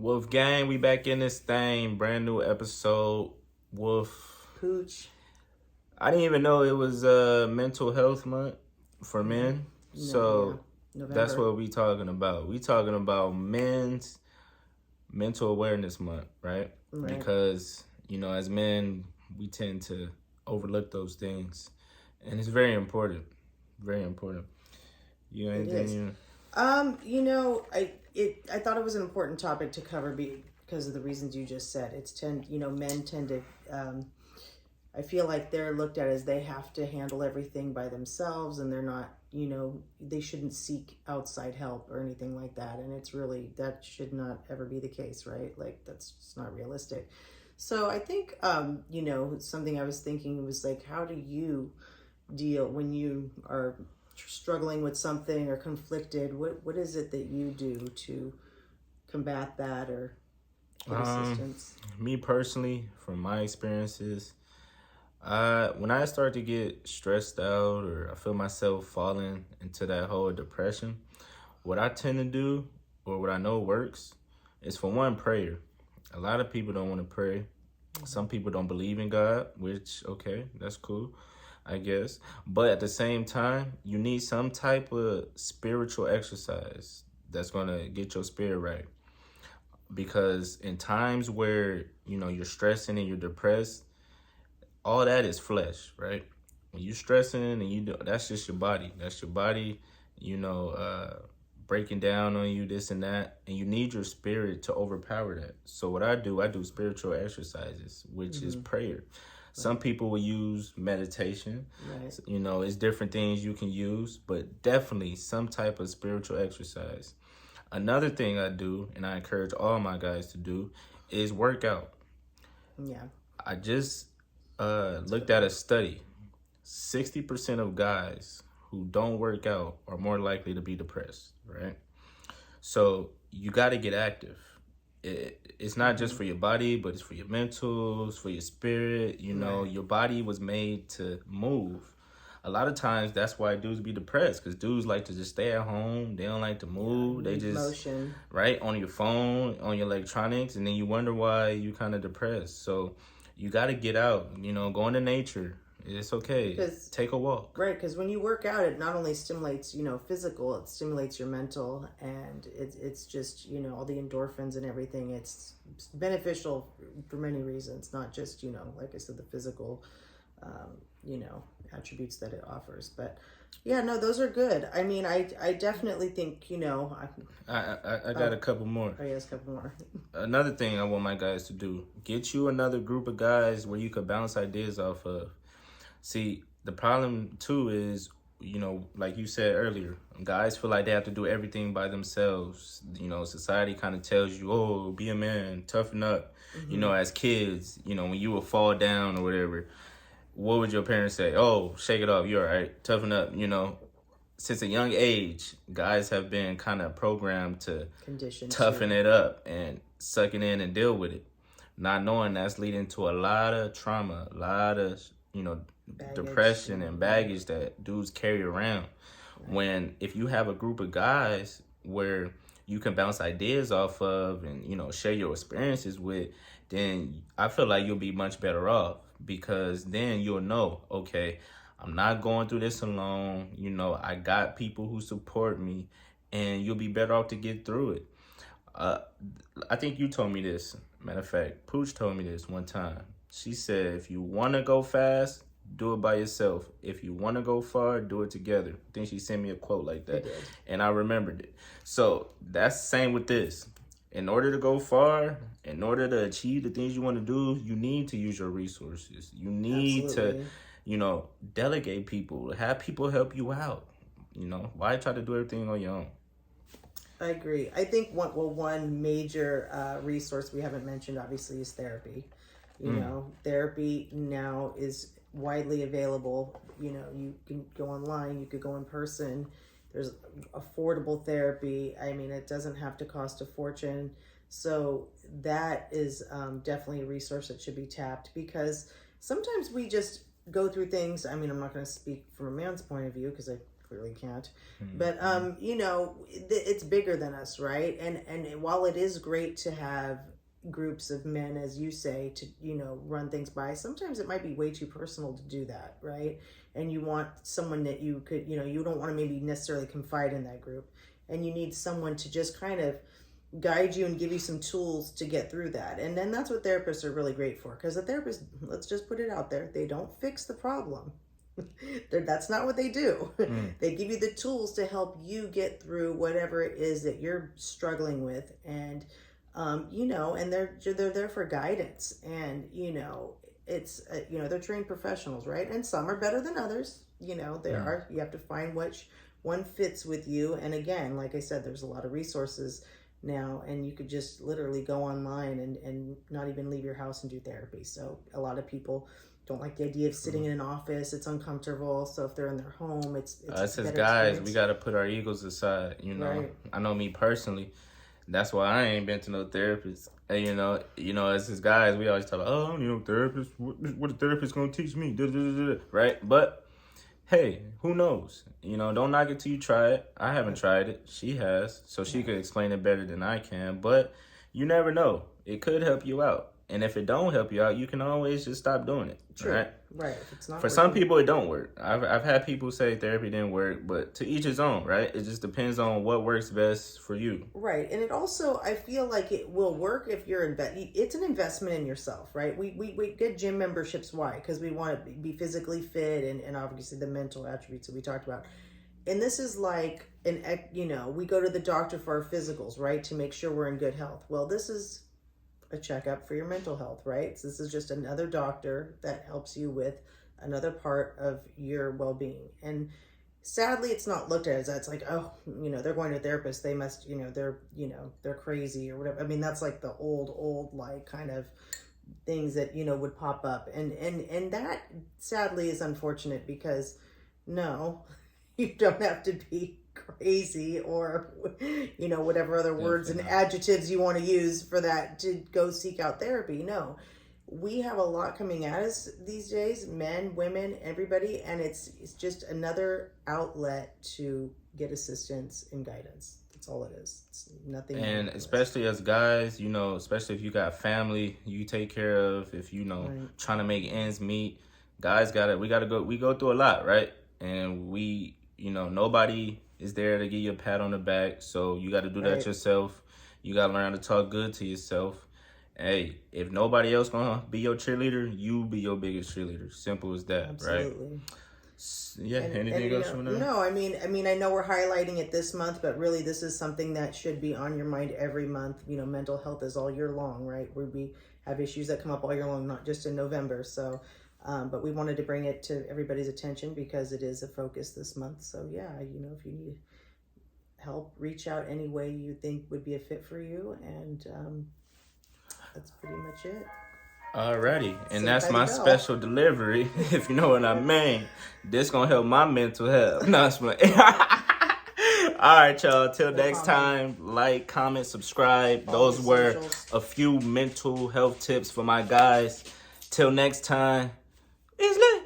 Wolf Gang, we back in this thing. Brand new episode. Wolf. Pooch. I didn't even know it was mental health month for men. So that's what we talking about. We talking about men's mental awareness month, right? Because, as men, we tend to overlook those things. And it's very important. Very important. You know anything? I thought it was an important topic to cover because of the reasons you just said. Men tend to, I feel like they're looked at as they have to handle everything by themselves, and they're not, they shouldn't seek outside help or anything like that. And it's really, that should not ever be the case, right? Like, that's just not realistic. So I think, something I was thinking was like, how do you deal when you are struggling with something or conflicted? What is it that you do to combat that or get assistance? Me personally, from my experiences, when I start to get stressed out or I feel myself falling into that whole depression, what I tend to do, or what I know works, is for one, prayer. A lot of people don't want to pray. Some people don't believe in God, which, okay, that's cool, I guess. But at the same time, you need some type of spiritual exercise that's going to get your spirit right. Because in times where, you're stressing and you're depressed, all that is flesh, right? When you're stressing and that's just your body. That's your body, breaking down on you, this and that. And you need your spirit to overpower that. So what I do spiritual exercises, which is prayer. Some people will use meditation. Right. It's different things you can use, but definitely some type of spiritual exercise. Another thing I do, and I encourage all my guys to do, is work out. Yeah. I just looked at a study. 60% of guys who don't work out are more likely to be depressed, right? So you got to get active. It's not just for your body, but it's for your mental, it's for your spirit. Your body was made to move. A lot of times that's why dudes be depressed, because dudes like to just stay at home. They don't like to move. They just motion. Right, on your phone, on your electronics, and then you wonder why you kind of depressed. So you got to get out, go into nature. It's okay. Take a walk. Right, because when you work out, it not only stimulates, physical, it stimulates your mental, and it's just, all the endorphins and everything. It's beneficial for many reasons, not just, like I said, the physical, attributes that it offers. But yeah, no, those are good. I mean, I definitely think, I got a couple more. Oh, yes, a couple more. Another thing I want my guys to do, get you another group of guys where you could bounce ideas off of. See, the problem too is, like you said earlier, guys feel like they have to do everything by themselves. Society kind of tells you, oh, be a man, toughen up. As kids, when you would fall down or whatever, what would your parents say? Oh, shake it off, you're all right, toughen up. Since a young age, guys have been kind of programmed to toughen it up and suck it in and deal with it, not knowing that's leading to a lot of trauma, a lot of, baggage, depression and baggage that dudes carry around. Right. When if you have a group of guys where you can bounce ideas off of and share your experiences with, then I feel like you'll be much better off, because then you'll know, okay, I'm not going through this alone. I got people who support me, and you'll be better off to get through it. I think you told me this. Matter of fact, Pooch told me this one time. She said, if you want to go fast, do it by yourself. If you want to go far, do it together. I think she sent me a quote like that, and I remembered it. So that's the same with this. In order to go far, in order to achieve the things you want to do, you need to use your resources. You need to, delegate people, have people help you out. Why try to do everything on your own? I agree. I think one major resource we haven't mentioned, obviously, is therapy. Therapy now is widely available. You can go online, you could go in person. There's affordable therapy. I mean, it doesn't have to cost a fortune. So that is definitely a resource that should be tapped, because sometimes we just go through things. I mean, I'm not going to speak from a man's point of view, because I clearly can't. But you know, it's bigger than us, right? And while it is great to have groups of men, as you say, to, you know, run things by, sometimes it might be way too personal to do that, right? And you want someone that you could, you know, you don't want to maybe necessarily confide in that group, and you need someone to just kind of guide you and give you some tools to get through that. And then that's what therapists are really great for, because a therapist, let's just put it out there, they don't fix the problem. That's not what they do. They give you the tools to help you get through whatever it is that you're struggling with. And you know, and they're there for guidance. And you know, it's you know, they're trained professionals, right? And some are better than others. You know, there are, you have to find which one fits with you. And again, like I said, there's a lot of resources now, and you could just literally go online and not even leave your house and do therapy. So a lot of people don't like the idea of sitting in an office. It's uncomfortable. So if they're in their home, it's us as guys, we got to put our egos aside, you know. Right. I know me personally, that's why I ain't been to no therapist. And you know, as his guys, we always talk about, oh, you know, therapist, what a therapist gonna teach me, right? But hey, who knows? You know, don't knock it till you try it. I haven't tried it. She has, so she could explain it better than I can. But you never know. It could help you out. And if it don't help you out, you can always just stop doing it. True. Right? Right. If it's not for some people, it don't work. I've had people say therapy didn't work, but to each his own, right? It just depends on what works best for you. Right. And it also, I feel like it will work if you're it's an investment in yourself, right? We get gym memberships. Why? Because we want to be physically fit and obviously the mental attributes that we talked about. And this is like you know, we go to the doctor for our physicals, right? To make sure we're in good health. Well, this is a checkup for your mental health, right? So this is just another doctor that helps you with another part of your well-being. And sadly, it's not looked at as that. It's like, oh, you know, they're going to a therapist, they must, you know, they're crazy or whatever. I mean, that's like the old like kind of things that, you know, would pop up. And that sadly is unfortunate, because no, you don't have to be crazy or, you know, whatever other words and adjectives you want to use for that to go seek out therapy. No, we have a lot coming at us these days, men, women, everybody, and it's just another outlet to get assistance and guidance. That's all it is. It's nothing. And especially as guys, you know, especially if you got family you take care of, if you know, trying to make ends meet, guys we go through a lot, right? And we, you know, nobody is there to give you a pat on the back, so you got to do that yourself. You got to learn how to talk good to yourself. Hey, if nobody else gonna be your cheerleader, you be your biggest cheerleader. Simple as that. Absolutely. Right? Yeah. Anything else you know? No, I mean, I know we're highlighting it this month, but really, this is something that should be on your mind every month. You know, mental health is all year long, right? Where we have issues that come up all year long, not just in November. So. But we wanted to bring it to everybody's attention because it is a focus this month. So yeah, you know, if you need help, reach out any way you think would be a fit for you. And that's pretty much it. Alrighty. And that's my special delivery, if you know what I mean. This gonna help my mental health. No, it's my... All right, y'all. Till next time, like, comment, subscribe. Those were a few mental health tips for my guys. Till next time. It's lit.